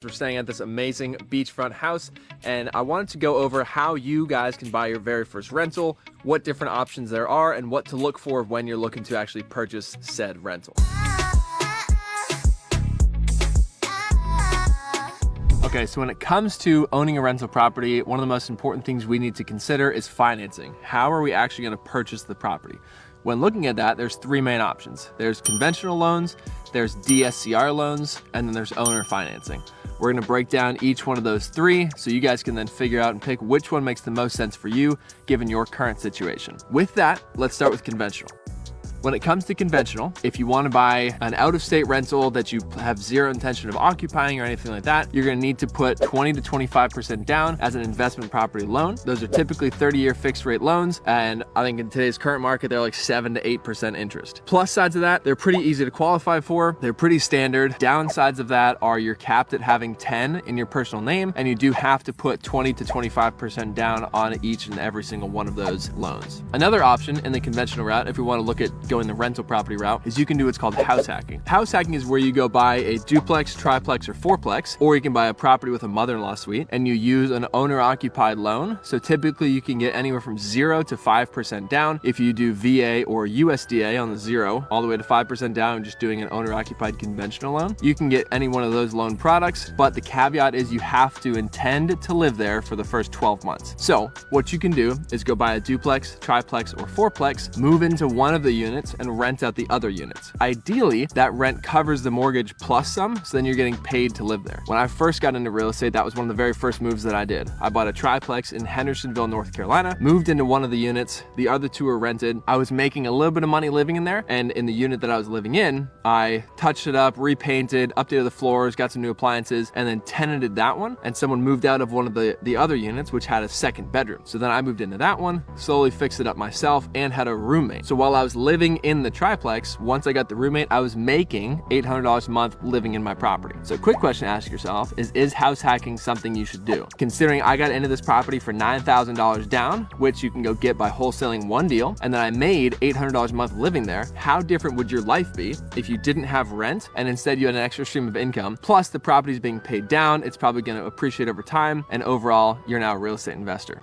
We're staying at this amazing beachfront house, and I wanted to go over how you guys can buy your very first rental, what different options there are, and what to look for when you're looking to actually purchase said rental. Okay, so when it comes to owning a rental property, one of the most important things we need to consider is financing. How are we actually going to purchase the property? When looking at that, there's three main options. There's conventional loans, there's DSCR loans, and then there's owner financing. We're gonna break down each one of those three so you guys can then figure out and pick which one makes the most sense for you given your current situation. With that, let's start with conventional. When it comes to conventional, if you want to buy an out-of-state rental that you have zero intention of occupying or anything like that, you're going to need to put 20 to 25% down as an investment property loan. Those are typically 30-year fixed rate loans, and I think in today's current market, they're like 7 to 8% interest. Plus sides of that, they're pretty easy to qualify for. They're pretty standard. Downsides of that are you're capped at having 10 in your personal name, and you do have to put 20 to 25% down on each and every single one of those loans. Another option in the conventional route, if we want to look at going the rental property route, is you can do what's called house hacking. House hacking is where you go buy a duplex, triplex, or fourplex, or you can buy a property with a mother-in-law suite and you use an owner-occupied loan. So typically you can get anywhere from 0 to 5% down if you do VA or USDA on the 0 all the way to 5% down and just doing an owner-occupied conventional loan. You can get any one of those loan products, but the caveat is you have to intend to live there for the first 12 months. So what you can do is go buy a duplex, triplex, or fourplex, move into one of the units and rent out the other units. Ideally, that rent covers the mortgage plus some, so then you're getting paid to live there. When I first got into real estate, that was one of the very first moves that I did. I bought a triplex in Hendersonville, North Carolina, moved into one of the units, the other two were rented. I was making a little bit of money living in there, and in the unit that I was living in, I touched it up, repainted, updated the floors, got some new appliances, and then tenanted that one, and someone moved out of one of the other units, which had a second bedroom. So then I moved into that one, slowly fixed it up myself, and had a roommate. So while I was living in the triplex, once I got the roommate, I was making $800 a month living in my property. So quick question to ask yourself is house hacking something you should do? Considering I got into this property for $9,000 down, which you can go get by wholesaling one deal, and then I made $800 a month living there, how different would your life be if you didn't have rent and instead you had an extra stream of income, plus the property's being paid down, it's probably gonna appreciate over time, and overall, you're now a real estate investor.